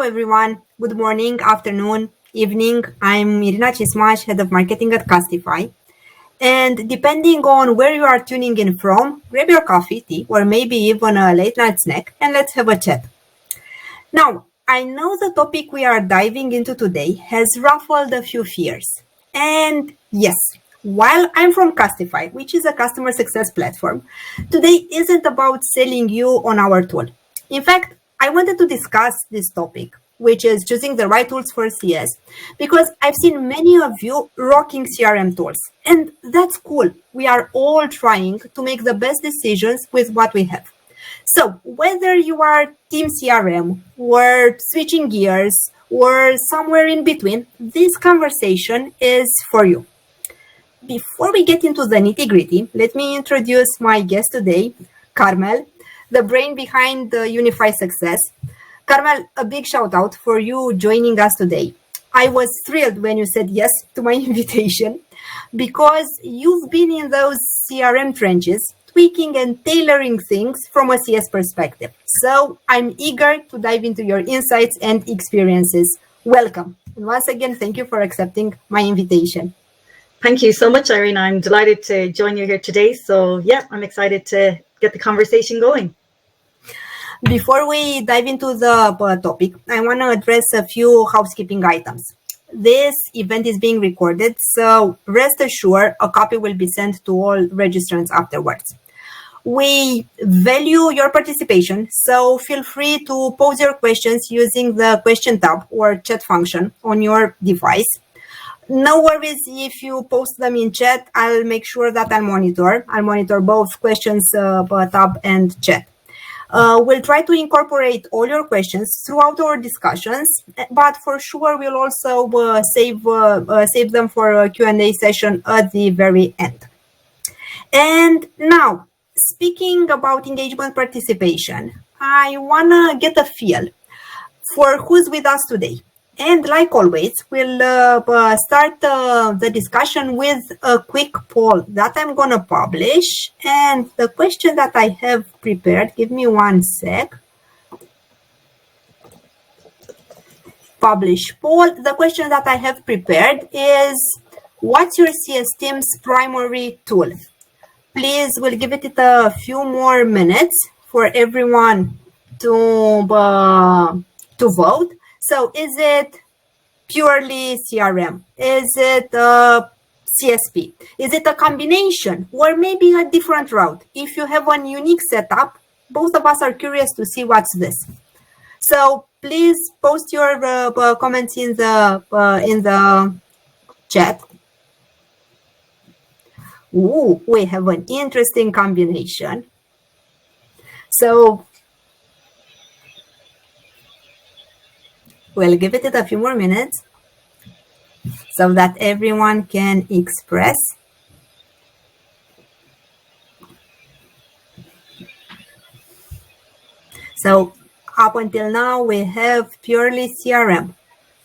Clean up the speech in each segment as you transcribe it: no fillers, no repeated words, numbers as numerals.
everyone. Good morning, afternoon, evening. I'm Irina Cismaș, Head of Marketing at Castify. And depending on where you are tuning in from, grab your coffee, tea, or maybe even a late night snack, and let's have a chat. Now, I know the topic we are diving into today has ruffled a few fears. And yes, while I'm from Castify, which is a customer success platform, today isn't about selling you on our tool. In fact, I wanted to discuss this topic, which is choosing the right tools for CS, because I've seen many of you rocking CRM tools, and that's cool. We are all trying to make the best decisions with what we have. So whether you are Team CRM or switching gears or somewhere in between, this conversation is for you. Before we get into the nitty-gritty, let me introduce my guest today, Carmel, the brain behind the Unify Success. Carmel, a big shout out for you joining us today. I was thrilled when you said yes to my invitation because you've been in those CRM trenches, tweaking and tailoring things from a CS perspective. So I'm eager to dive into your insights and experiences. Welcome. And once again, thank you for accepting my invitation. Thank you so much, Irene. I'm delighted to join you here today. So yeah, I'm excited to get the conversation going. Before we dive into the topic, I want to address a few housekeeping items. This event is being recorded, so rest assured a copy will be sent to all registrants afterwards. We value your participation, so feel free to pose your questions using the question tab or chat function on your device. No worries if you post them in chat. I'll make sure that I'll monitor both questions tab and chat. We'll try to incorporate all your questions throughout our discussions, but for sure we'll also save them for a Q&A session at the very end. And now, speaking about engagement participation, I want to get a feel for who's with us today. And like always, we'll start the discussion with a quick poll that I'm going to publish. And the question that I have prepared, give me one sec. Publish poll. The question that I have prepared is, what's your CS team's primary tool? Please, we'll give it a few more minutes for everyone to vote. So is it purely CRM? Is it CSP? Is it a combination or maybe a different route? If you have one unique setup, both of us are curious to see what's this. So please post your comments in the chat. Ooh, we have an interesting combination. So we'll give it a few more minutes so that everyone can express. So up until now, we have purely CRM.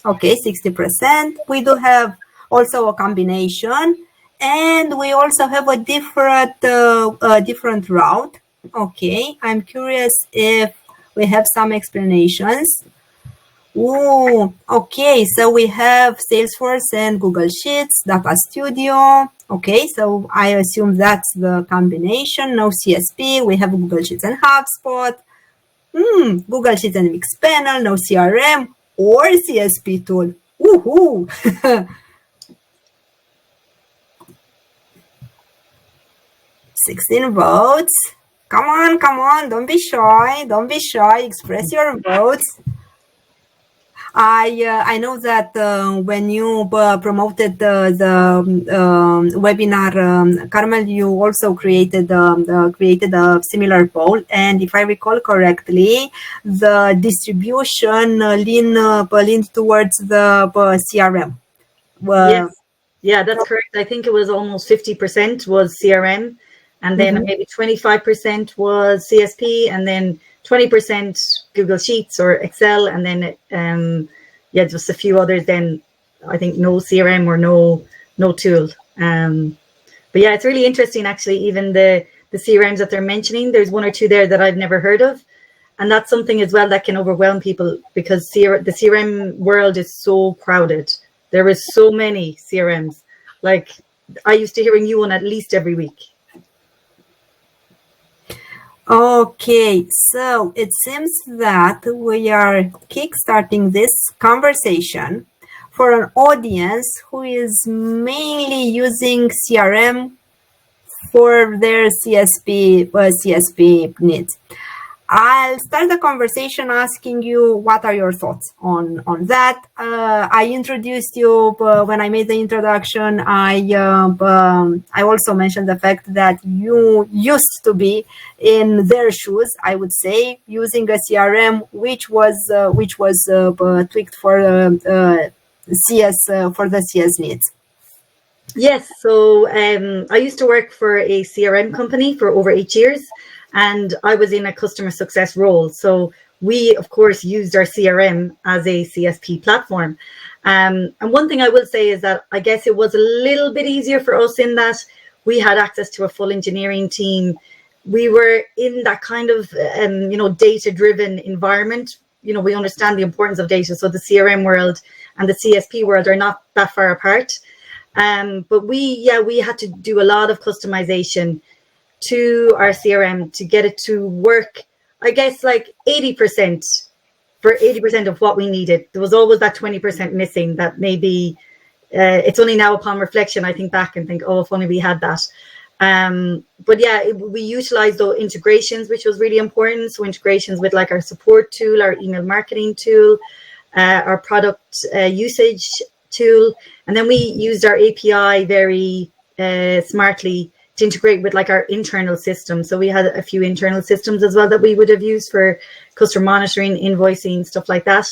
Okay, 60%. We do have also a combination, and we also have a different route. Okay, I'm curious if we have some explanations. Oh, okay. So we have Salesforce and Google Sheets, Data Studio. Okay, so I assume that's the combination. No CSP. We have Google Sheets and HubSpot. Google Sheets and Mixpanel. No CRM or CSP tool. Woohoo! 16 votes. Come on. Don't be shy. Express your votes. I know that when you promoted the webinar, Carmel, you also created a similar poll, and if I recall correctly, the distribution leaned towards the CRM. Yes, yeah, that's correct. I think it was almost 50% was CRM, and then maybe 25% was CSP, and then 20% Google Sheets or Excel, and then just a few others. Then I think no CRM or no tool. But yeah, it's really interesting actually. Even the CRMs that they're mentioning, there's one or two there that I've never heard of. And that's something as well that can overwhelm people, because the CRM world is so crowded. There is so many CRMs. Like, I used to hear a new one at least every week. Okay, so it seems that we are kickstarting this conversation for an audience who is mainly using CRM for their CSP needs. I'll start the conversation asking you what are your thoughts on that. I introduced you when I made the introduction. I also mentioned the fact that you used to be in their shoes, I would say, using a CRM which was tweaked for for the CS needs. Yes, so I used to work for a CRM company for over 8 years, and I was in a customer success role. So we, of course, used our CRM as a CSP platform. And one thing I will say is that I guess it was a little bit easier for us in that we had access to a full engineering team. We were in that kind of, data-driven environment. You know, we understand the importance of data. So the CRM world and the CSP world are not that far apart. But we had to do a lot of customization to our CRM to get it to work, I guess, like 80% for 80% of what we needed. There was always that 20% missing that maybe it's only now upon reflection I think back and think, oh, if only we had that. But yeah, we utilized those integrations, which was really important. So integrations with like our support tool, our email marketing tool, our product usage tool, and then we used our API very smartly to integrate with like our internal system. So we had a few internal systems as well that we would have used for customer monitoring, invoicing, stuff like that.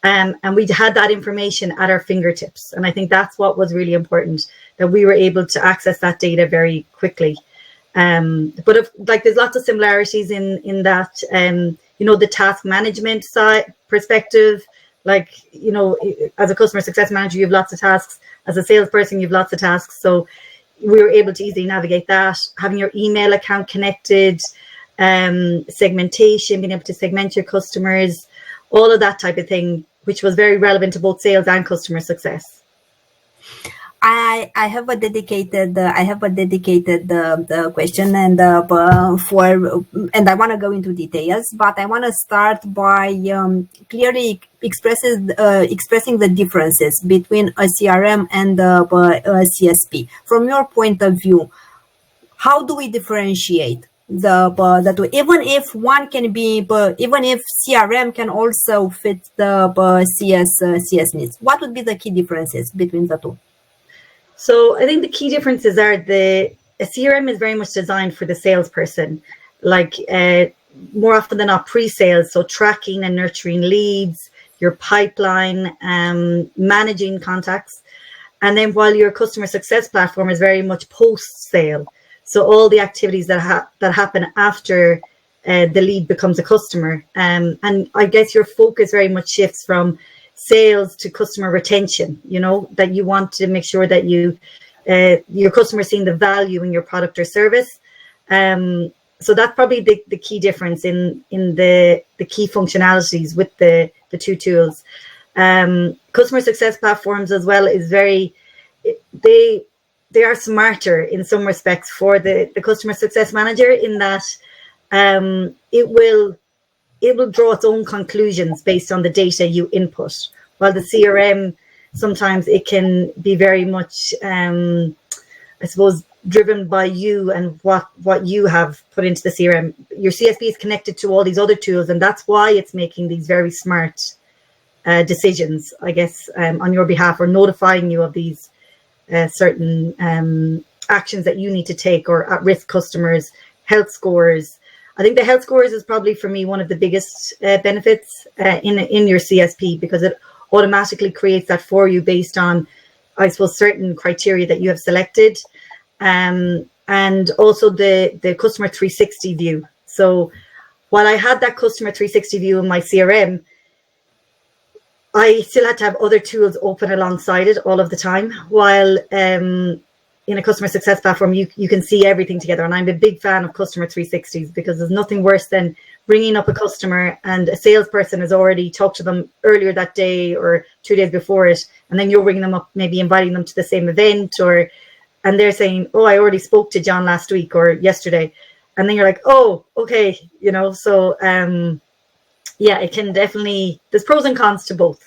And we had that information at our fingertips. And I think that's what was really important, that we were able to access that data very quickly. But there's lots of similarities in that, the task management side perspective. Like, as a customer success manager, you have lots of tasks. As a salesperson, you have lots of tasks. So we were able to easily navigate that. Having your email account connected, segmentation, being able to segment your customers, all of that type of thing, which was very relevant to both sales and customer success. I have a dedicated question, and I want to go into details, but I want to start by clearly expressing the differences between a CRM and a CSP. From your point of view, how do we differentiate the two? Even if one can be, even if CRM can also fit the CS needs, what would be the key differences between the two? So I think the key differences are a CRM is very much designed for the salesperson, like more often than not pre-sales. So tracking and nurturing leads, your pipeline, managing contacts. And then while your customer success platform is very much post-sale. So all the activities that happen after the lead becomes a customer. And I guess your focus very much shifts from sales to customer retention, that you want to make sure that your customer seeing the value in your product or service. So that's probably the key difference in the key functionalities with the two tools. Customer success platforms as well is they are smarter in some respects for the customer success manager, in that it will draw its own conclusions based on the data you input. While the CRM, sometimes it can be very much, I suppose, driven by you and what you have put into the CRM. Your CSP is connected to all these other tools, and that's why it's making these very smart decisions, I guess, on your behalf, or notifying you of these certain actions that you need to take, or at-risk customers, health scores. I think the health scores is probably, for me, one of the biggest benefits in your CSP, because it automatically creates that for you based on, I suppose, certain criteria that you have selected. And also the customer 360 view. So while I had that customer 360 view in my CRM, I still had to have other tools open alongside it all of the time, while in a customer success platform, you can see everything together. And I'm a big fan of customer 360s, because there's nothing worse than ringing up a customer and a salesperson has already talked to them earlier that day or 2 days before it, and then you're ringing them up, maybe inviting them to the same event, and they're saying, oh, I already spoke to John last week or yesterday. And then you're like, oh, okay, so yeah, it can definitely, there's pros and cons to both.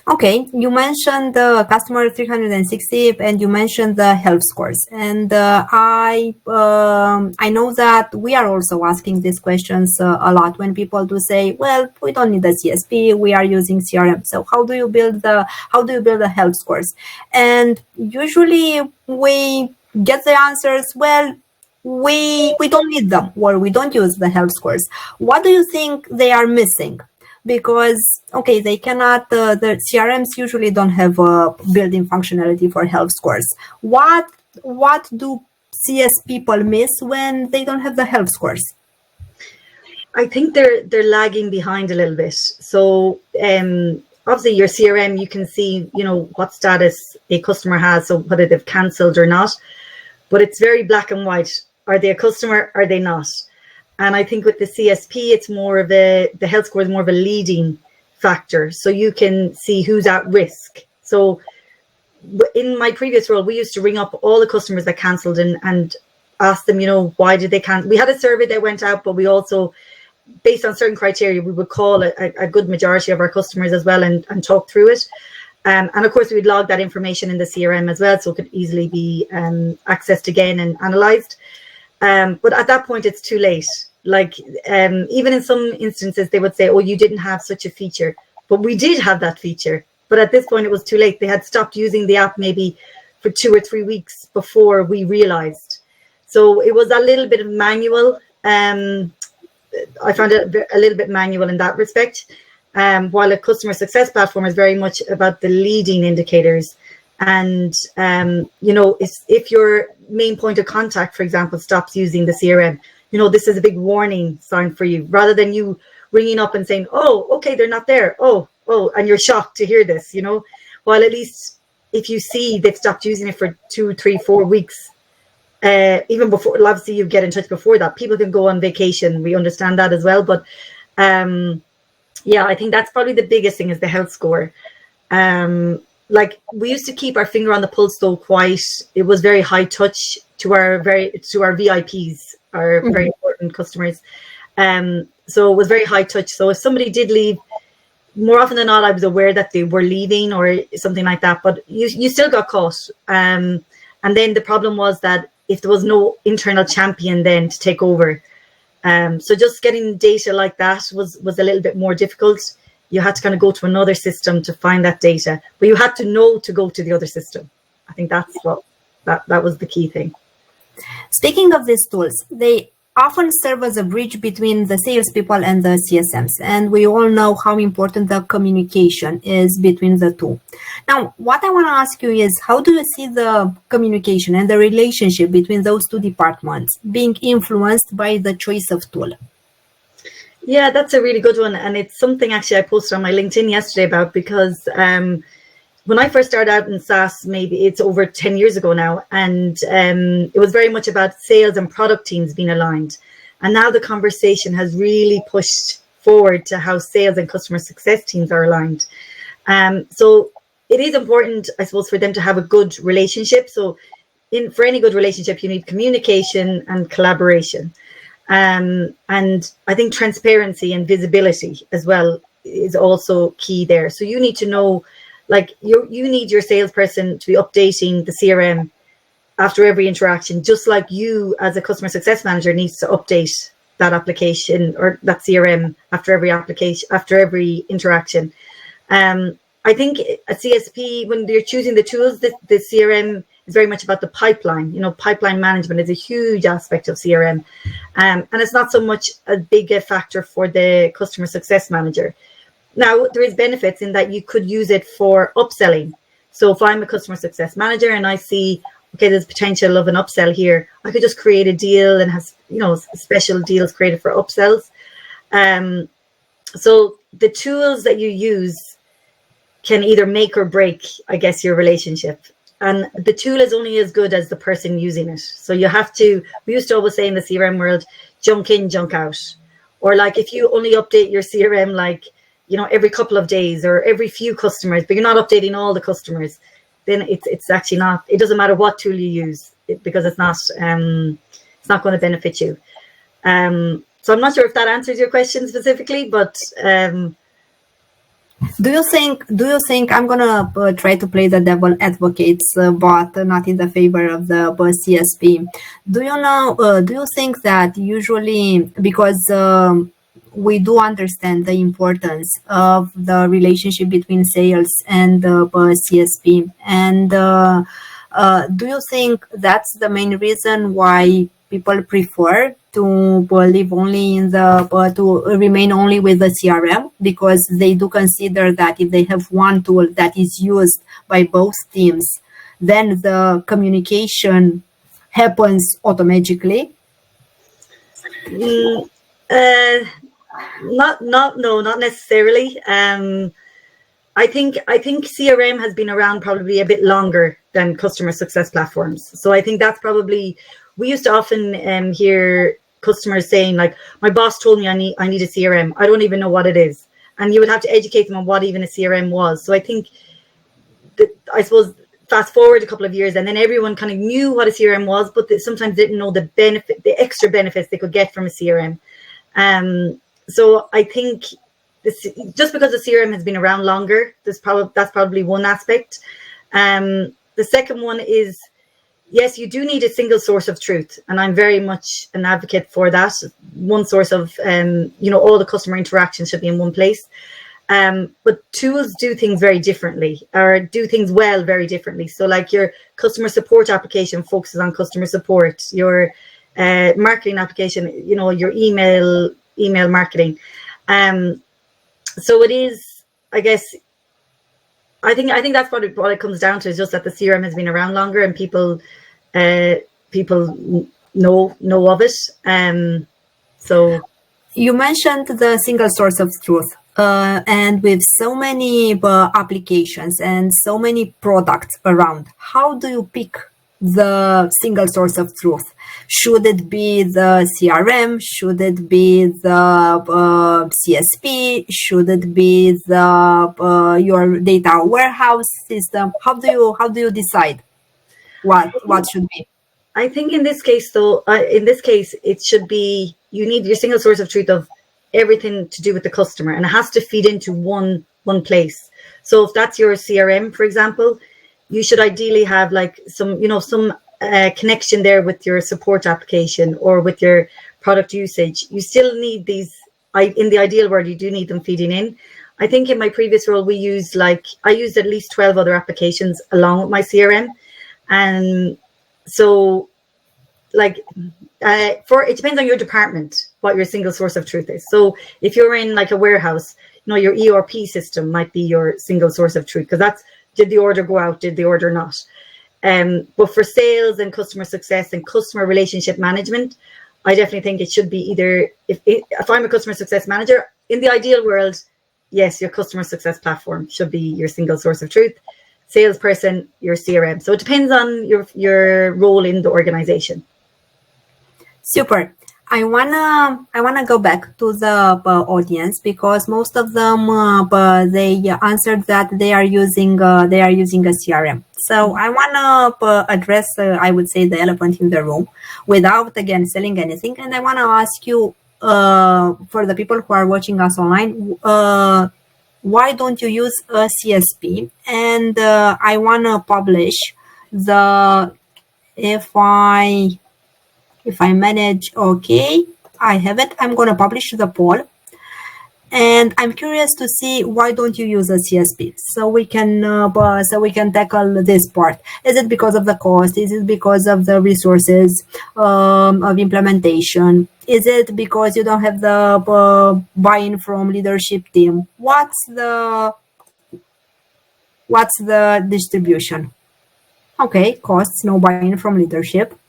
Okay, you mentioned the customer 360 and you mentioned the health scores. And I know that we are also asking these questions a lot when people do say, well, we don't need the CSP, we are using CRM. So how do you build the health scores? And usually we get the answers, well, we don't need them, or we don't use the health scores. What do you think they are missing? Because, okay, they cannot, the CRMs usually don't have a built-in functionality for health scores. What do CS people miss when they don't have the health scores? I think they're lagging behind a little bit. So obviously your CRM, you can see, what status a customer has, so whether they've cancelled or not, but it's very black and white. Are they a customer? Are they not? And I think with the CSP, it's more of the health score is more of a leading factor. So you can see who's at risk. So in my previous role, we used to ring up all the customers that cancelled and ask them, why did they cancel? We had a survey that went out, but we also, based on certain criteria, we would call a good majority of our customers as well and talk through it. And of course, we would log that information in the CRM as well, so it could easily be accessed again and analysed. But at that point, it's too late. Like even in some instances, they would say, oh, you didn't have such a feature, but we did have that feature. But at this point, it was too late. They had stopped using the app maybe for 2 or 3 weeks before we realized. So it was a little bit of manual. I found it a little bit manual in that respect. While a customer success platform is very much about the leading indicators. And, if your main point of contact, for example, stops using the CRM, this is a big warning sign for you, rather than you ringing up and saying, oh, okay, they're not there. Oh, and you're shocked to hear this, while at least if you see they've stopped using it for 2, 3, 4 weeks, even before, obviously you get in touch before that. People can go on vacation. We understand that as well. But yeah, I think that's probably the biggest thing is the health score. Like we used to keep our finger on the pulse though it was very high touch to our VIPs, our very important customers. So it was very high touch. So if somebody did leave, more often than not, I was aware that they were leaving or something like that, but you still got caught. And then the problem was that if there was no internal champion then to take over, so just getting data like that was a little bit more difficult. You had to kind of go to another system to find that data, but you had to know to go to the other system. I think that's that was the key thing. Speaking of these tools, they often serve as a bridge between the salespeople and the CSMs, and we all know how important the communication is between the two. Now, what I want to ask you is, how do you see the communication and the relationship between those two departments being influenced by the choice of tool? Yeah, that's a really good one. And it's something actually I posted on my LinkedIn yesterday about, because when I first started out in SaaS, maybe it's over 10 years ago now, and it was very much about sales and product teams being aligned. And now the conversation has really pushed forward to how sales and customer success teams are aligned. So it is important, I suppose, for them to have a good relationship. So for any good relationship, you need communication and collaboration. And I think transparency and visibility as well is also key there. So you need to know, like you need your salesperson to be updating the CRM after every interaction, just like you as a customer success manager needs to update that application or that CRM after every interaction. I think a CSP, when they're choosing the tools, the CRM is very much about the pipeline. Pipeline management is a huge aspect of CRM. And it's not so much a big factor for the customer success manager. Now, there is benefits in that you could use it for upselling. So if I'm a customer success manager and I see, okay, there's potential of an upsell here, I could just create a deal and have, special deals created for upsells. So the tools that you use can either make or break, I guess, your relationship. And the tool is only as good as the person using it. So you have to, we used to always say in the CRM world, junk in, junk out. Or like if you only update your CRM like, every couple of days or every few customers, but you're not updating all the customers, then it's actually not, it doesn't matter what tool you use because it's not going to benefit you. So I'm not sure if that answers your question specifically, but do you think I'm gonna try to play the devil advocates, but not in the favor of the CSP? Do you think that usually because we do understand the importance of the relationship between sales and the CSP, and do you think that's the main reason why people prefer to live only in the to remain only with the CRM, because they do consider that if they have one tool that is used by both teams, then the communication happens automatically? not necessarily. I think CRM has been around probably a bit longer than customer success platforms. So I think that's probably, we used to often hear customers saying like, my boss told me I need a CRM. I don't even know what it is. And you would have to educate them on what even a CRM was. So I think that, I suppose, fast forward a couple of years and then everyone kind of knew what a CRM was, but they sometimes didn't know the extra benefits they could get from a CRM. So I think just because the CRM has been around longer, that's probably one aspect. The second one is, yes, you do need a single source of truth, and I'm very much an advocate for that. One source of, all the customer interactions should be in one place. But tools do things very differently, or do things well very differently. So like your customer support application focuses on customer support, your marketing application, your email marketing. So it is, I guess, I think that's what it comes down to, is just that the CRM has been around longer and people know of it. So You mentioned the single source of truth. And with so many applications and so many products around, how do you pick the single source of truth? Should it be the CRM? Should it be the CSP? Should it be the your data warehouse system? How do you decide what should be? I think in this case, though, it should be, you need your single source of truth of everything to do with the customer, and it has to feed into one place. So if that's your CRM, for example, you should ideally have like some connection there with your support application or with your product usage. You still need these. In the ideal world, you do need them feeding in. I think in my previous role, I used at least 12 other applications along with my CRM, and so like it depends on your department what your single source of truth is. So if you're in like a warehouse, your ERP system might be your single source of truth, because that's, did the order go out, did the order not? But for sales and customer success and customer relationship management, I definitely think it should be either, if I'm a customer success manager, in the ideal world, yes, your customer success platform should be your single source of truth. Salesperson, your CRM. So it depends on your role in the organization. Super. I wanna go back to the audience, because most of them they answered that they are using a CRM. So I wanna address I would say the elephant in the room without again selling anything, and I wanna ask you for the people who are watching us online, why don't you use a CSP? And I wanna publish the if I manage, okay, I have it. I'm going to publish the poll. And I'm curious to see, why don't you use a CSP? So we can tackle this part. Is it because of the cost? Is it because of the resources of implementation? Is it because you don't have the buy-in from leadership team? What's the distribution? Okay, costs, no buy-in from leadership.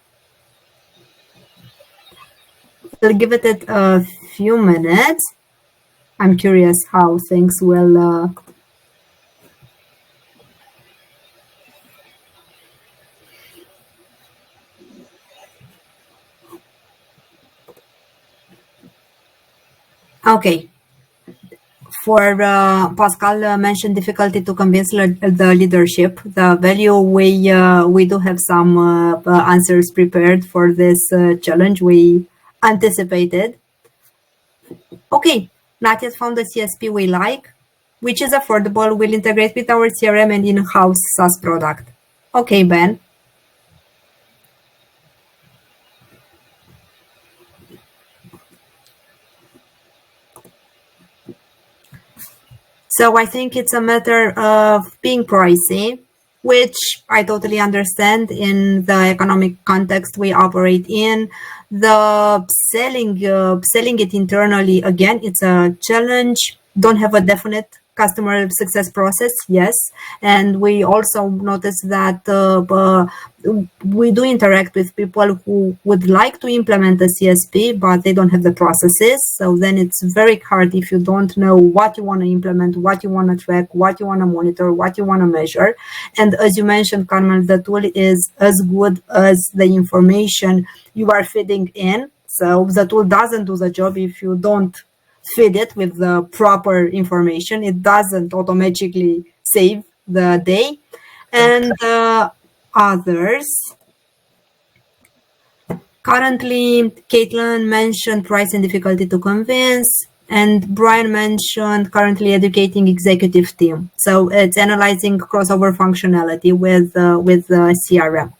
We'll give it a few minutes. I'm curious how things will. Okay. For Pascal mentioned difficulty to convince the leadership. The value we do have some answers prepared for this challenge we anticipated. Okay, not yet found the CSP we like, which is affordable, will integrate with our CRM and in-house SaaS product. Okay, Ben. So I think it's a matter of being pricey, which I totally understand in the economic context we operate in. The selling it internally, again, it's a challenge. Don't have a definite customer success process, yes. And we also notice that we do interact with people who would like to implement a CSP, but they don't have the processes. So then it's very hard if you don't know what you want to implement, what you want to track, what you want to monitor, what you want to measure. And as you mentioned, Carmel, the tool is as good as the information you are feeding in. So the tool doesn't do the job if you don't feed it with the proper information. It doesn't automatically save the day. And others. Currently, Caitlin mentioned price and difficulty to convince, and Brian mentioned currently educating executive team. So it's analyzing crossover functionality with CRM.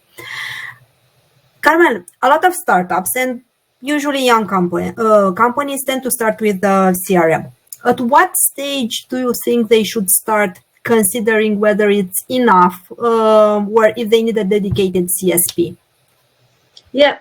Carmel, a lot of startups and usually young companies tend to start with the CRM. At what stage do you think they should start considering whether it's enough or if they need a dedicated CSP? Yeah.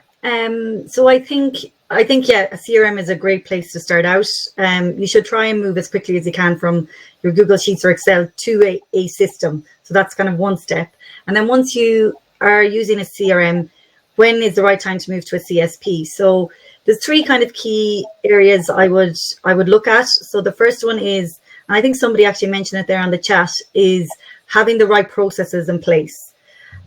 So I think yeah, a CRM is a great place to start out. You should try and move as quickly as you can from your Google Sheets or Excel to a system. So that's kind of one step. And then once you are using a CRM, when is the right time to move to a CSP? So there's three kind of key areas I would look at. So the first one is, and I think somebody actually mentioned it there on the chat, is having the right processes in place.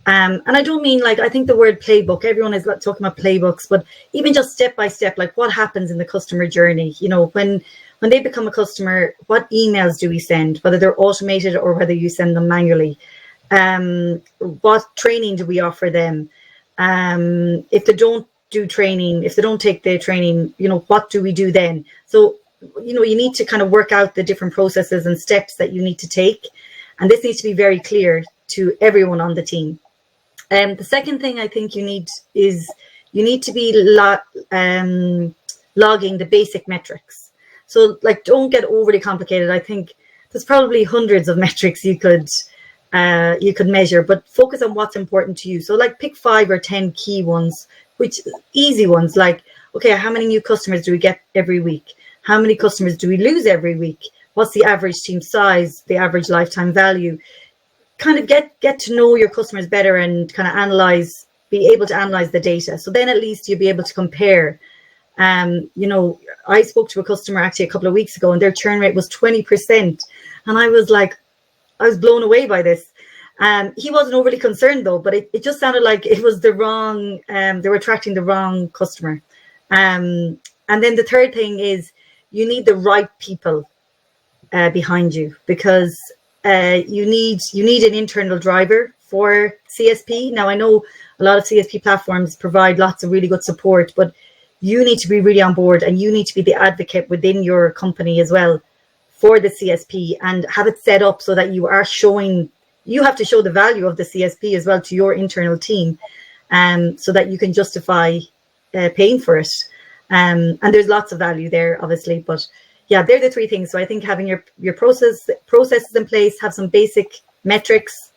And I don't mean like, I think the word playbook, everyone is talking about playbooks, but even just step by step, like what happens in the customer journey, you know, when they become a customer, what emails do we send, whether they're automated or whether you send them manually? What training do we offer them? If they don't do training, if they don't take their training, you know, what do we do then? So, you know, you need to kind of work out the different processes and steps that you need to take. And this needs to be very clear to everyone on the team. The second thing I think you need to be logging the basic metrics. So like, don't get overly complicated. I think there's probably hundreds of metrics you could measure, but focus on what's important to you. So like pick 5 or 10 key ones, which easy ones, like, okay, how many new customers do we get every week? How many customers do we lose every week? What's the average team size, the average lifetime value? Kind of get to know your customers better and kind of be able to analyze the data. So then at least you'll be able to compare. You know, I spoke to a customer actually a couple of weeks ago and their churn rate was 20%. And I was blown away by this. He wasn't overly concerned though, but it just sounded like it was the wrong, they were attracting the wrong customer. And then the third thing is you need the right people behind you, because you need an internal driver for CSP. Now, I know a lot of CSP platforms provide lots of really good support, but you need to be really on board and you need to be the advocate within your company as well for the CSP and have it set up so that you have to show the value of the CSP as well to your internal team, so that you can justify paying for it. And there's lots of value there, obviously, but yeah, they're the three things. So I think having your processes in place, have some basic metrics,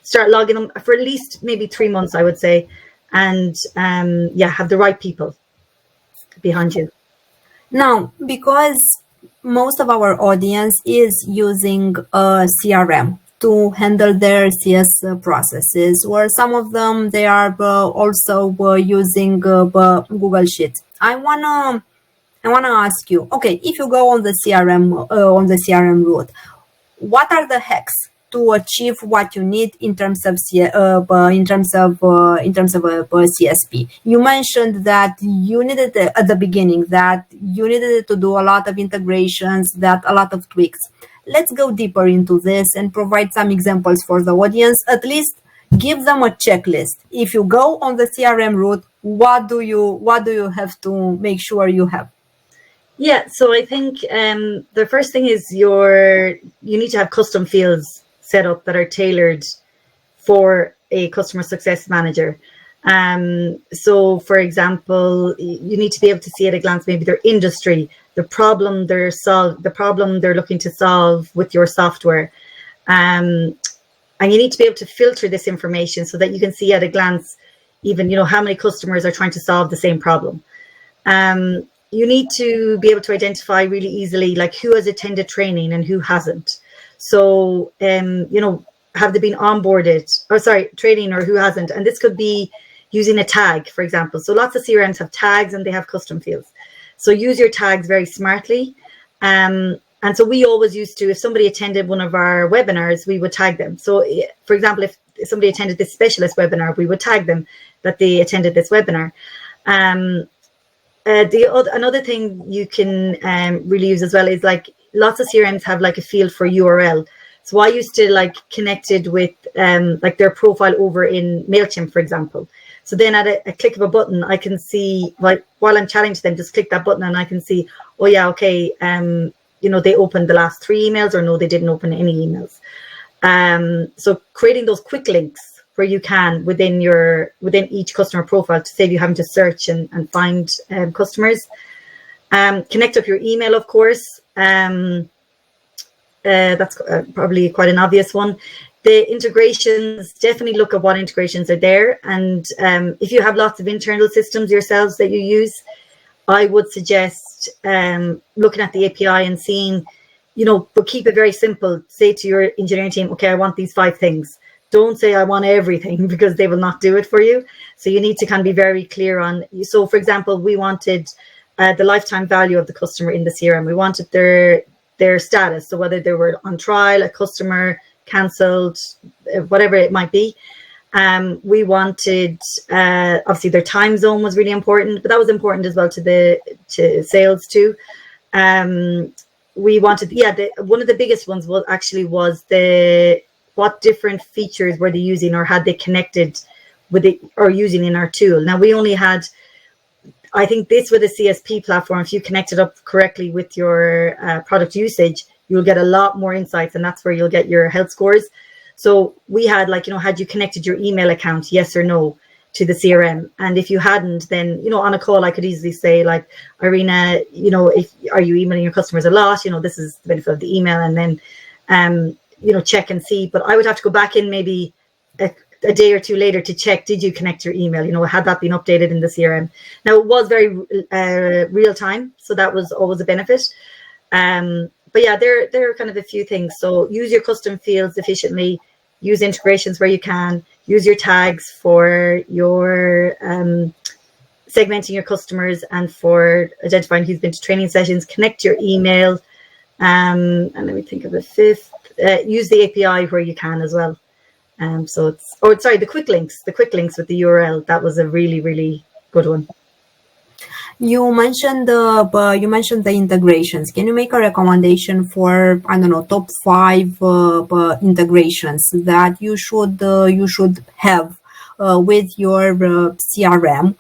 start logging them for at least maybe 3 months, I would say, and have the right people behind you. Now, because most of our audience is using a CRM to handle their CS processes, or some of them they are also using Google Sheets. I wanna ask you, okay, if you go on the CRM route, what are the hacks to achieve what you need in terms of CSP. You mentioned that you needed at the beginning that you needed to do a lot of integrations, that a lot of tweaks. Let's go deeper into this and provide some examples for the audience. At least give them a checklist. If you go on the CRM route, what do you have to make sure you have? Yeah, so I think the first thing is you need to have custom fields set up that are tailored for a customer success manager. So, for example, you need to be able to see at a glance maybe their industry, the problem they're looking to solve with your software, and you need to be able to filter this information so that you can see at a glance, even how many customers are trying to solve the same problem. You need to be able to identify really easily, like who has attended training and who hasn't. So, have they been onboarded, training, or who hasn't? And this could be using a tag, for example. So lots of CRMs have tags and they have custom fields. So use your tags very smartly. And so we always used to, if somebody attended one of our webinars, we would tag them. So, for example, if somebody attended this specialist webinar, we would tag them that they attended this webinar. Another thing you can really use as well is like lots of CRMs have like a field for URL. So I used to like connected with like their profile over in MailChimp, for example. So then at a click of a button, I can see, like while I'm chatting to them, just click that button and I can see, oh yeah, okay, they opened the last 3 emails, or no, they didn't open any emails. So creating those quick links where you can within each customer profile to save you having to search and find customers. Connect up your email, of course. That's probably quite an obvious one. The integrations, definitely look at what integrations are there. And if you have lots of internal systems yourselves that you use, I would suggest looking at the API and seeing, but keep it very simple. Say to your engineering team, okay, I want these 5 things. Don't say I want everything, because they will not do it for you. So you need to kind of be very clear on. So for example, we wanted the lifetime value of the customer in the CRM. We wanted their status. So whether they were on trial, a customer, cancelled, whatever it might be. We wanted, obviously their time zone was really important, but that was important as well to sales too. We wanted, one of the biggest ones was what different features were they using, or had they connected with it or using in our tool. Now we only had, I think this with a CSP platform, if you connect it up correctly with your product usage, you'll get a lot more insights, and that's where you'll get your health scores. So we had had you connected your email account, yes or no, to the CRM? And if you hadn't, then, on a call, I could easily say like, Irina, are you emailing your customers a lot? This is the benefit of the email. And then, check and see. But I would have to go back in maybe a day or two later to check, did you connect your email? Had that been updated in the CRM? Now, it was very real time, so that was always a benefit. But yeah, there are kind of a few things. So use your custom fields efficiently, use integrations where you can, use your tags for your segmenting your customers and for identifying who's been to training sessions, connect your email, and let me think of a 5th. Use the API where you can as well. The quick links with the URL. That was a really, really good one. You mentioned the integrations. Can you make a recommendation for, I don't know, top 5 integrations that you should have with your CRM,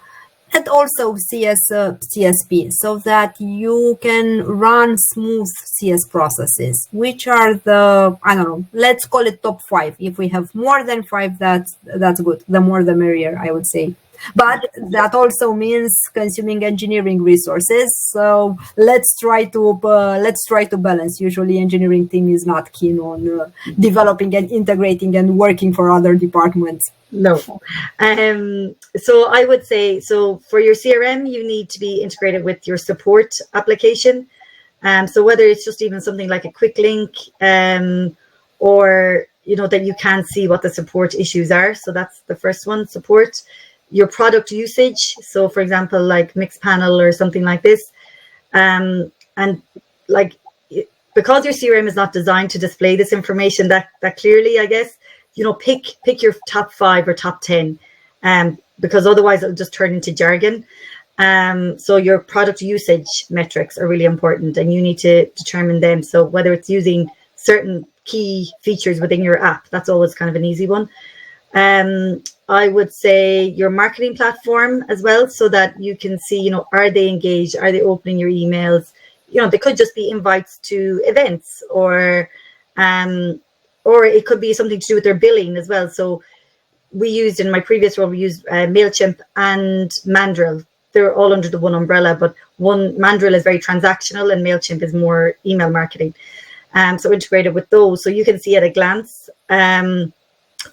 and also CSP, so that you can run smooth CS processes? Which are the, I don't know, let's call it top 5. If we have more than 5, that's good. The more the merrier, I would say. But that also means consuming engineering resources. So let's try to balance. Usually, engineering team is not keen on developing and integrating and working for other departments. No. So I would say, so for your CRM, you need to be integrated with your support application. So whether it's just even something like a quick link, or that you can see what the support issues are. So that's the first one, support. Your product usage. So for example, like Mixpanel or something like this. And like because your CRM is not designed to display this information that clearly, I guess, pick your top 5 or top 10, because otherwise it'll just turn into jargon. So your product usage metrics are really important, and you need to determine them. So whether it's using certain key features within your app, that's always kind of an easy one. I would say your marketing platform as well, so that you can see, are they engaged? Are they opening your emails? They could just be invites to events, or it could be something to do with their billing as well. So in my previous role, we used MailChimp and Mandrill. They're all under the one umbrella, but Mandrill is very transactional and MailChimp is more email marketing. So integrated with those, so you can see at a glance.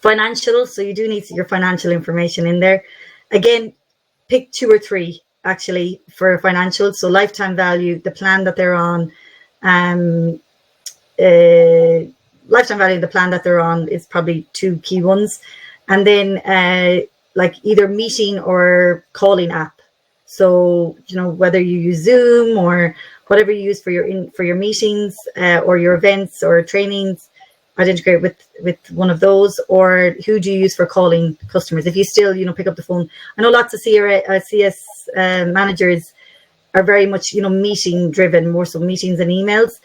Financial, so you do need your financial information in there. Again, pick 2 or 3 actually for financials. So lifetime value, the plan that they're on, lifetime value of the plan that they're on is probably 2 key ones. And then like either meeting or calling app. So whether you use Zoom or whatever you use for your meetings or your events or trainings, I'd integrate with one of those. Or who do you use for calling customers? If you still pick up the phone, I know lots of CS managers are very much meeting driven, more so meetings and emails.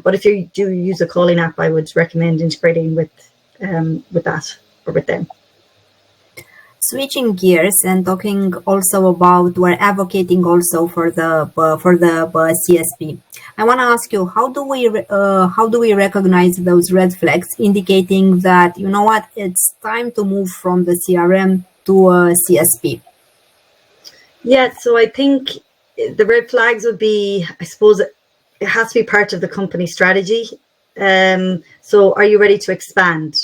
But if you do use a calling app, I would recommend integrating with that or with them. Switching gears and talking also about, we're advocating also for the CSP. I want to ask you, how do we recognize those red flags indicating that it's time to move from the CRM to a CSP? Yeah, so I think the red flags would be, I suppose, it has to be part of the company strategy. So are you ready to expand?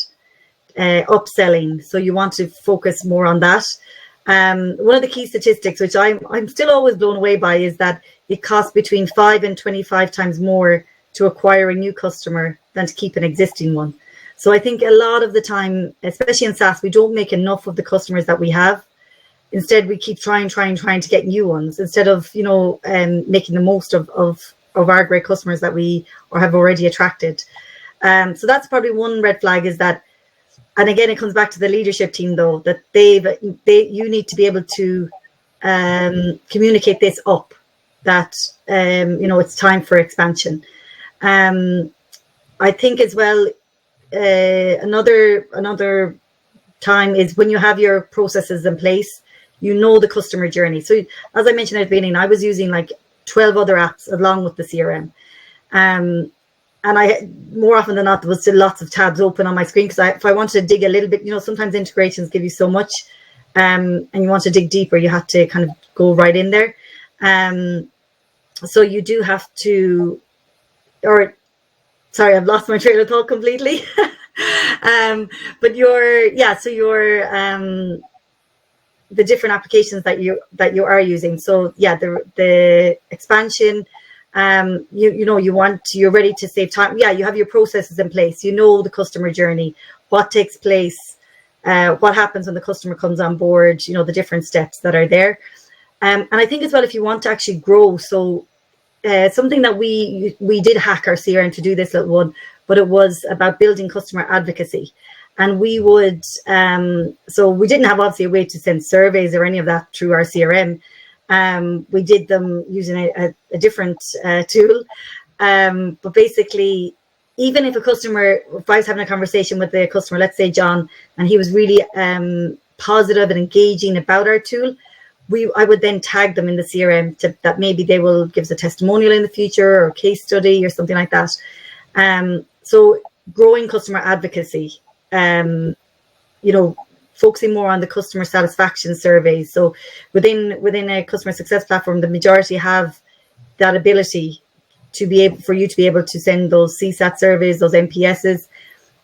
Upselling, so you want to focus more on that. One of the key statistics, which I'm still always blown away by, is that it costs between 5 and 25 times more to acquire a new customer than to keep an existing one. So I think a lot of the time, especially in SaaS, we don't make enough of the customers that we have. Instead, we keep trying to get new ones instead of making the most of our great customers that we have already attracted. So that's probably one red flag, is that. And again, it comes back to the leadership team, though, that you need to be able to communicate this up, that it's time for expansion. I think as well, another time is when you have your processes in place, the customer journey. So as I mentioned at the beginning, I was using like 12 other apps along with the CRM. And I, more often than not, there was still lots of tabs open on my screen, because if I wanted to dig a little bit, sometimes integrations give you so much, and you want to dig deeper, you have to kind of go right in there. So you do have to, sorry, I've lost my train of thought completely. But the different applications that you are using. So yeah, the expansion. You're ready to save time. Yeah, you have your processes in place. The customer journey, what takes place, what happens when the customer comes on board. The different steps that are there. And I think as well, if you want to actually grow, so something that we did hack our CRM to do this little one, but it was about building customer advocacy. And we would, so we didn't have obviously a way to send surveys or any of that through our CRM. We did them using a different tool. But basically, even if if I was having a conversation with the customer, let's say John, and he was really positive and engaging about our tool, I would then tag them in the CRM that maybe they will give us a testimonial in the future or a case study or something like that. So growing customer advocacy, focusing more on the customer satisfaction surveys. So within a customer success platform, the majority have that ability for you to be able to send those CSAT surveys, those NPSs.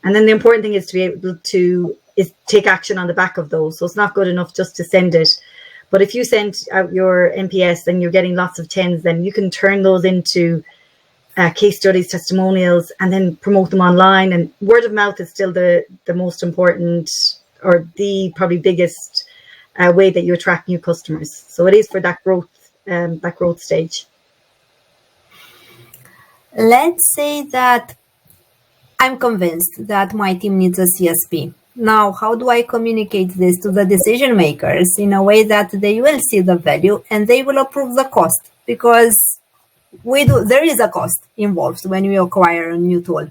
And then the important thing is to be able to take action on the back of those. So it's not good enough just to send it. But if you send out your NPS and you're getting lots of 10s, then you can turn those into case studies, testimonials, and then promote them online. And word of mouth is still the most important, or the probably biggest way that you attract new customers. So it is for that growth stage. Let's say that I'm convinced that my team needs a CSP. Now, how do I communicate this to the decision makers in a way that they will see the value and they will approve the cost? Because there is a cost involved when we acquire a new tool.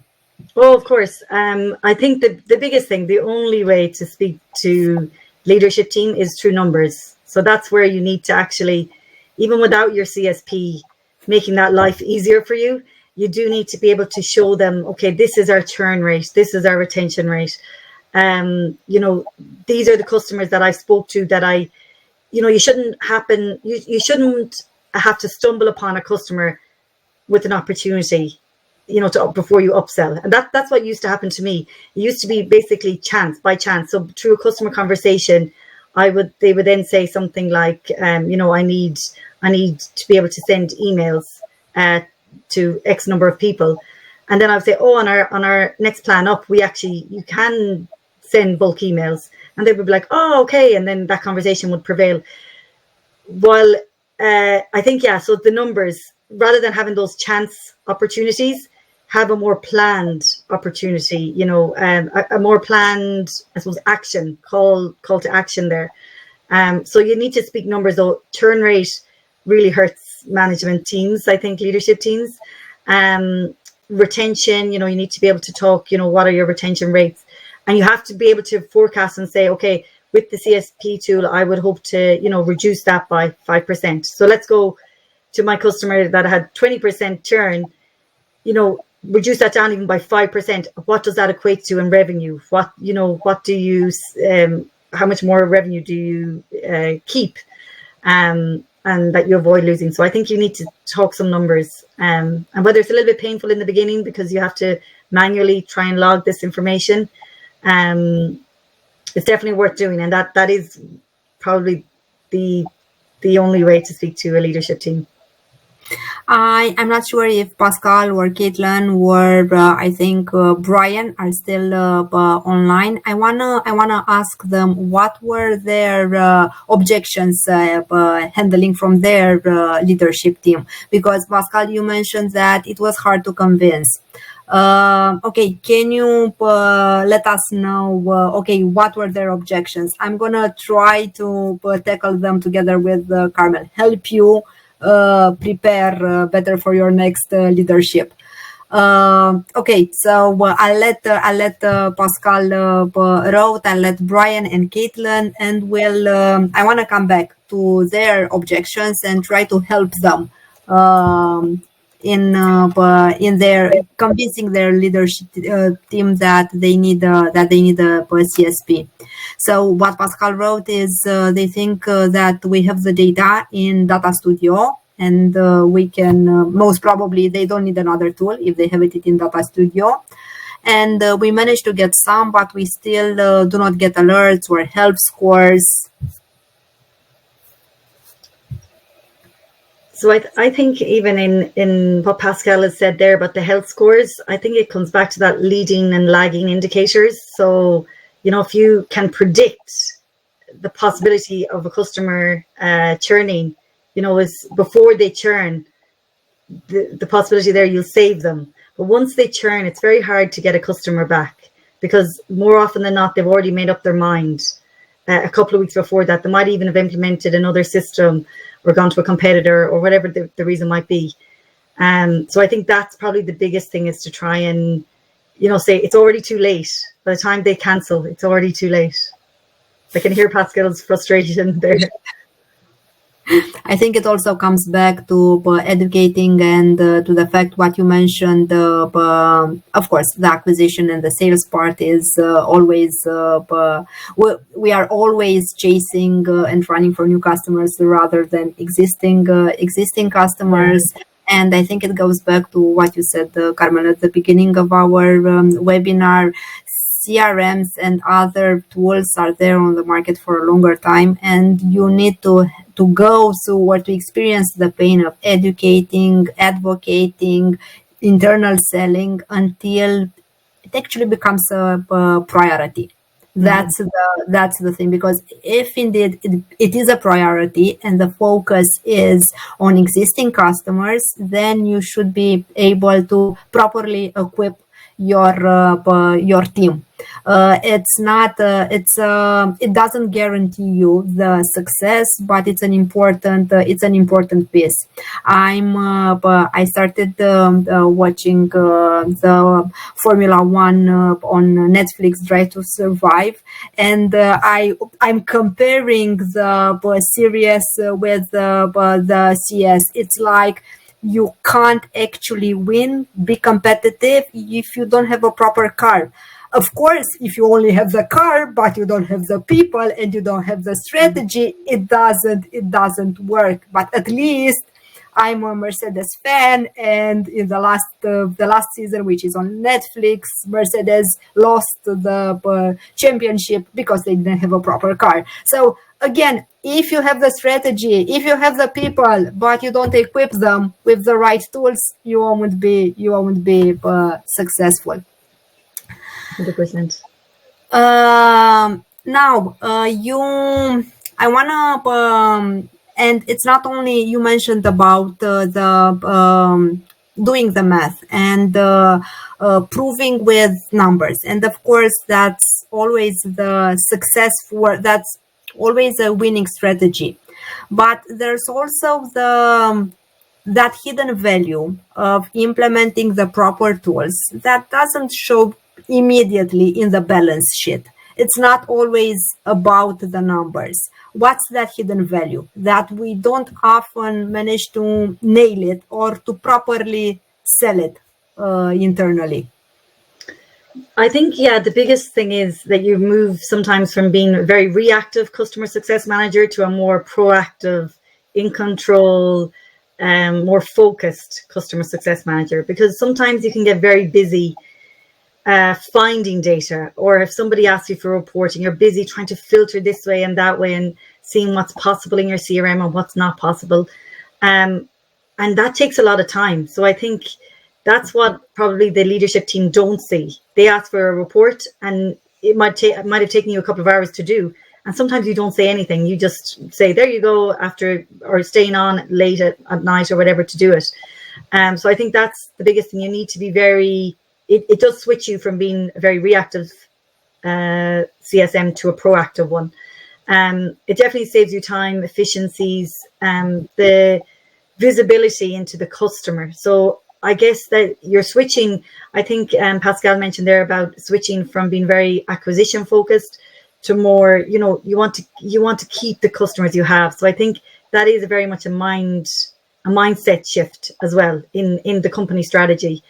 Oh, of course. I think the biggest thing, the only way to speak to leadership team is through numbers. So that's where you need to actually, even without your CSP, making that life easier for you, you do need to be able to show them, okay, this is our churn rate, this is our retention rate. These are the customers that I spoke to that you shouldn't have to stumble upon a customer with an opportunity, before you upsell. And that's what used to happen to me. It used to be basically by chance. So through a customer conversation, they would then say something like, I need to be able to send emails to X number of people. And then I would say, on our next plan up, you can send bulk emails. And they would be like, oh, okay. And then that conversation would prevail. While I think, so the numbers, rather than having those chance opportunities, have a more planned opportunity, a more planned, I suppose, action, call to action there. So you need to speak numbers, though. Churn rate really hurts management teams, I think, leadership teams. Retention, you need to be able to talk, what are your retention rates? And you have to be able to forecast and say, okay, with the CSP tool, I would hope to, reduce that by 5%. So let's go to my customer that had 20% churn, reduce that down even by 5%. What does that equate to in revenue? What do you, how much more revenue do you keep, and that you avoid losing? So I think you need to talk some numbers, and whether it's a little bit painful in the beginning because you have to manually try and log this information, it's definitely worth doing. And that is probably the only way to speak to a leadership team. I'm not sure if Pascal or Caitlin or I think Brian are still online. I wanna ask them what were their objections handling from their leadership team, because Pascal, you mentioned that it was hard to convince. Okay, can you let us know, what were their objections? I'm gonna try to tackle them together with Carmel, help you prepare better for your next leadership. Okay, so I'll let Pascal wrote. I'll let Brian and Caitlin, and I want to come back to their objections and try to help them in their convincing their leadership team that they need a CSP. So what Pascal wrote is they think that we have the data in Data Studio, and we can most probably they don't need another tool if they have it in Data Studio. And we managed to get some, but we still do not get alerts or help scores. So I think even in what Pascal has said there about the health scores, I think it comes back to that leading and lagging indicators. So, if you can predict the possibility of a customer churning, is before they churn, the possibility there, you'll save them. But once they churn, it's very hard to get a customer back, because more often than not, they've already made up their mind a couple of weeks before that. They might even have implemented another system or gone to a competitor or whatever the reason might be. So I think that's probably the biggest thing, is to try and, say it's already too late. By the time they cancel, it's already too late. I can hear Pascal's frustration there. I think it also comes back to educating and to the fact what you mentioned. Of course, the acquisition and the sales part is always, we are always chasing and running for new customers rather than existing customers. And I think it goes back to what you said, Carmel, at the beginning of our webinar. CRMs and other tools are there on the market for a longer time, and you need to go through or to experience the pain of educating, advocating, internal selling until it actually becomes a priority. That's the thing, because if indeed it is a priority and the focus is on existing customers, then you should be able to properly equip your team. It doesn't guarantee you the success, but it's an important piece. I started watching the Formula One on Netflix, Drive to Survive, and I'm comparing the series with the CS. It's like you can't actually win, be competitive if you don't have a proper car. Of course, if you only have the car, but you don't have the people and you don't have the strategy, it doesn't work. But at least I'm a Mercedes fan, and in the last season, which is on Netflix, Mercedes lost the championship because they didn't have a proper car. So again, if you have the strategy, if you have the people, but you don't equip them with the right tools, you won't be successful. 100%. Now, I wanna, and it's not only, you mentioned about the doing the math and proving with numbers, and of course that's always the successful. That's always a winning strategy, but there's also that hidden value of implementing the proper tools that doesn't show immediately in the balance sheet. It's not always about the numbers. What's that hidden value that we don't often manage to nail it or to properly sell it internally? I think, the biggest thing is that you move sometimes from being a very reactive customer success manager to a more proactive, in control, more focused customer success manager, because sometimes you can get very busy finding data, or if somebody asks you for reporting, you're busy trying to filter this way and that way and seeing what's possible in your CRM and what's not possible. And that takes a lot of time. So I think that's what probably the leadership team don't see. They ask for a report and it might have taken you a couple of hours to do. And sometimes you don't say anything. You just say, there you go, after, or staying on late at night or whatever to do it. So I think that's the biggest thing. You need to be it does switch you from being a very reactive CSM to a proactive one. It definitely saves you time, efficiencies, the visibility into the customer. So I guess that you're switching. I think Pascal mentioned there about switching from being very acquisition focused to more, you want to keep the customers you have. So I think that is very much a mindset shift as well in the company strategy.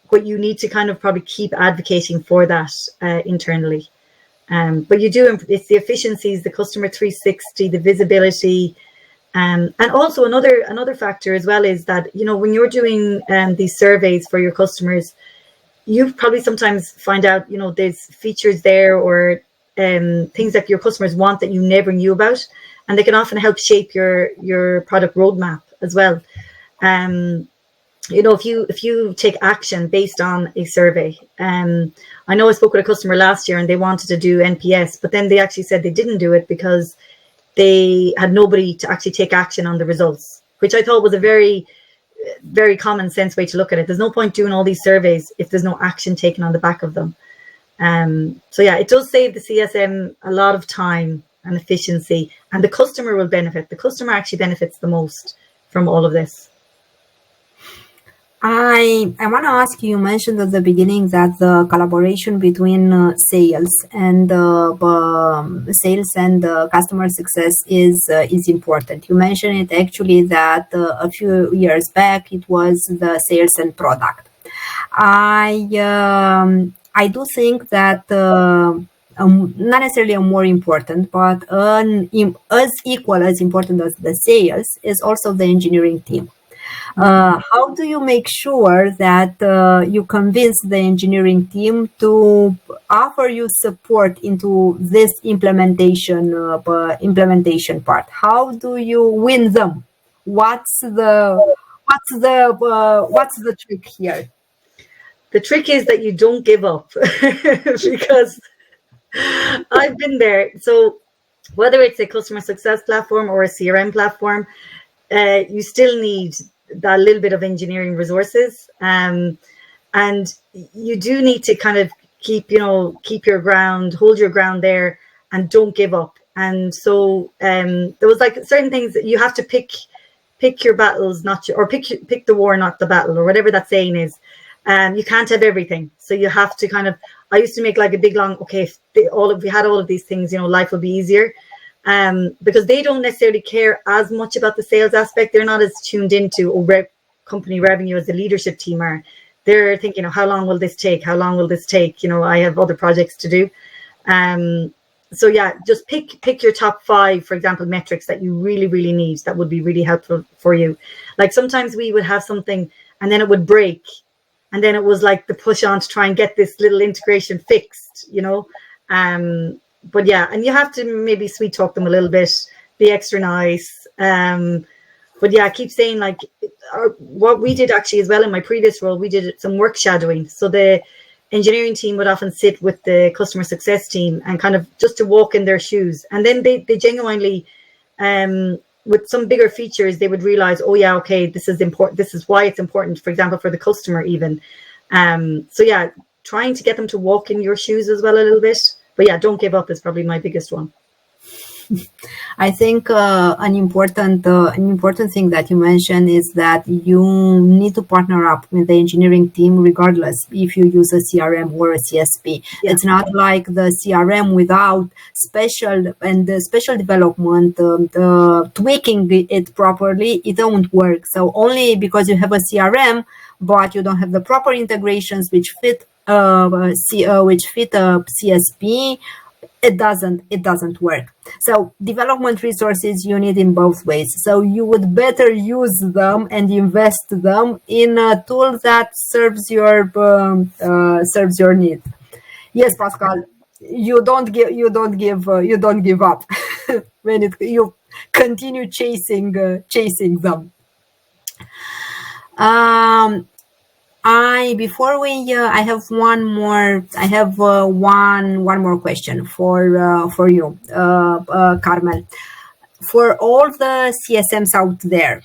But you need to kind of probably keep advocating for that internally. But it's the efficiencies, the customer 360, the visibility. And also another factor as well is that, when you're doing these surveys for your customers, you probably sometimes find out, there's features there or things that your customers want that you never knew about. And they can often help shape your product roadmap as well. If you take action based on a survey, I know I spoke with a customer last year and they wanted to do NPS, but then they actually said they didn't do it because they had nobody to actually take action on the results, which I thought was a very, very common sense way to look at it. There's no point doing all these surveys if there's no action taken on the back of them. It does save the CSM a lot of time and efficiency, and the customer will benefit. The customer actually benefits the most from all of this. I want to ask you mentioned at the beginning that the collaboration between sales and customer success is important. You mentioned it actually that a few years back it was the sales and product. I do think that not necessarily a more important, but as equal as important as the sales is also the engineering team. How do you make sure that you convince the engineering team to offer you support into this implementation part? How do you win them? What's the trick here? The trick is that you don't give up because I've been there. So whether it's a customer success platform or a CRM platform, you still need that little bit of engineering resources. And you do need to kind of keep your ground, hold your ground there, and don't give up. And so there was like certain things that you have to pick your battles, or pick the war, not the battle, or whatever that saying is. You can't have everything, so you have to kind of. I used to make like a big long. Okay, if we had all of these things, life would be easier. Because they don't necessarily care as much about the sales aspect. They're not as tuned into company revenue as the leadership team are. They're thinking, how long will this take? How long will this take? I have other projects to do. So yeah, just pick your top 5, for example, metrics that you really, really need. That would be really helpful for you. Like sometimes we would have something and then it would break. And then it was like the push on to try and get this little integration fixed, but yeah, and you have to maybe sweet talk them a little bit, be extra nice. But yeah, I keep saying like what we did actually as well in my previous role, we did some work shadowing. So the engineering team would often sit with the customer success team and kind of just to walk in their shoes. And then they genuinely, with some bigger features, they would realize, oh yeah, okay, this is important. This is why it's important, for example, for the customer even. So yeah, trying to get them to walk in your shoes as well a little bit. But yeah, don't give up is probably my biggest one. I think an important thing that you mentioned is that you need to partner up with the engineering team, regardless if you use a CRM or a CSP. Yeah. It's not like the CRM without special development, tweaking it properly, it don't work. So only because you have a CRM, but you don't have the proper integrations which fit a CSP, it doesn't work. So development resources you need in both ways. So you would better use them and invest them in a tool that serves your need. Yes, Pascal, you don't give up when you continue chasing them. I have one more question for you, Carmel. For all the CSMs out there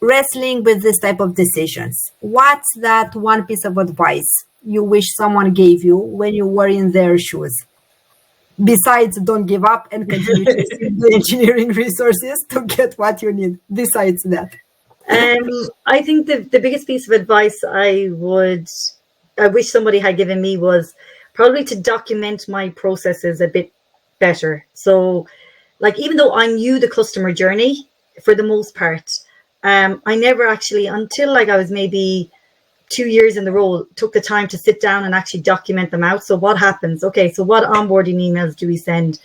wrestling with this type of decisions, what's that one piece of advice you wish someone gave you when you were in their shoes? Besides, don't give up and continue chasing the engineering resources to get what you need. Besides that. I think the biggest piece of advice I wish somebody had given me was probably to document my processes a bit better. So like, even though I knew the customer journey for the most part, I never actually, until like I was maybe 2 years in the role, took the time to sit down and actually document them out. So what happens? Okay, so what onboarding emails do we send?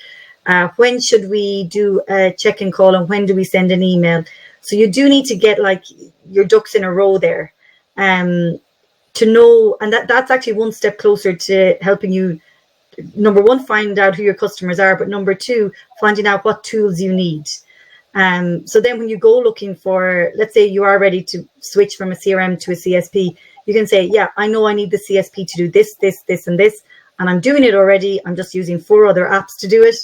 When should we do a check-in call, and when do we send an email? So you do need to get like your ducks in a row there, to know, and that's actually one step closer to helping you, number one, find out who your customers are, but number two, finding out what tools you need. So then when you go looking for, let's say you are ready to switch from a CRM to a CSP, you can say, yeah, I know I need the CSP to do this, this, this, and this, and I'm doing it already. I'm just using 4 other apps to do it.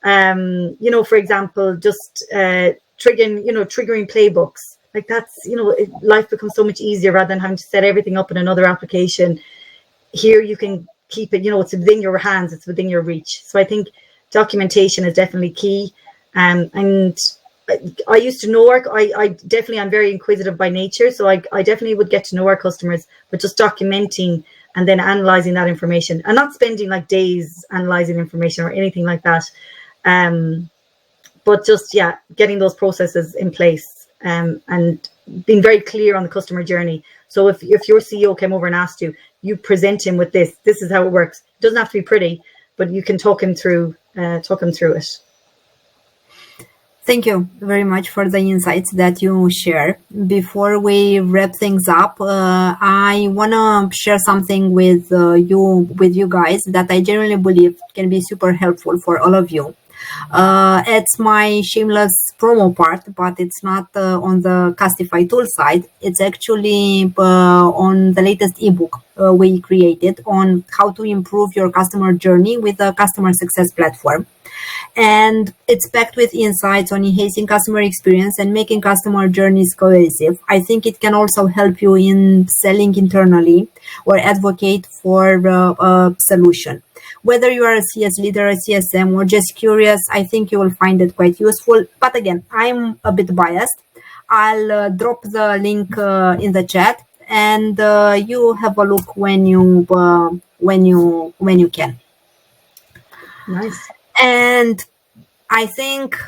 For example, just triggering playbooks. Like that's, life becomes so much easier rather than having to set everything up in another application. Here you can keep it, it's within your hands, it's within your reach. So I think documentation is definitely key. And I used to know I'm very inquisitive by nature. So I definitely would get to know our customers, but just documenting and then analyzing that information, and not spending like days analyzing information or anything like that. But just, getting those processes in place, and being very clear on the customer journey. So if your CEO came over and asked you present him with this is how it works. It doesn't have to be pretty, but you can talk him through it. Thank you very much for the insights that you share. Before we wrap things up, I want to share something with you guys that I genuinely believe can be super helpful for all of you. It's my shameless promo part, but it's not on the Castify tool side. It's actually on the latest ebook we created on how to improve your customer journey with a customer success platform. And it's packed with insights on enhancing customer experience and making customer journeys cohesive. I think it can also help you in selling internally or advocate for a solution. Whether you are a CS leader, a CSM, or just curious, I think you will find it quite useful. But again, I'm a bit biased. I'll drop the link in the chat, and you have a look when you can. Nice. And I think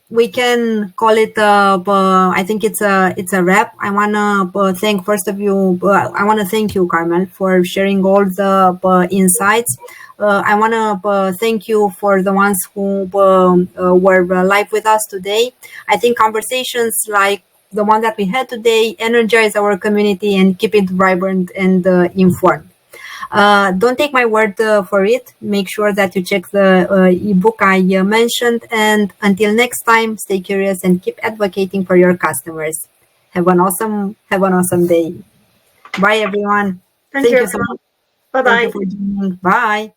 we can call it. I think it's a wrap. I wanna thank first of you. I wanna thank you, Carmel, for sharing all the insights. I wanna thank you for the ones who were live with us today. I think conversations like the one that we had today energize our community and keep it vibrant and informed. Don't take my word for it. Make sure that you check the ebook I mentioned. And until next time, stay curious and keep advocating for your customers. Have an awesome day. Bye, everyone. Thank you, Thank you so everyone. much. Bye Thank you bye. for joining. Bye.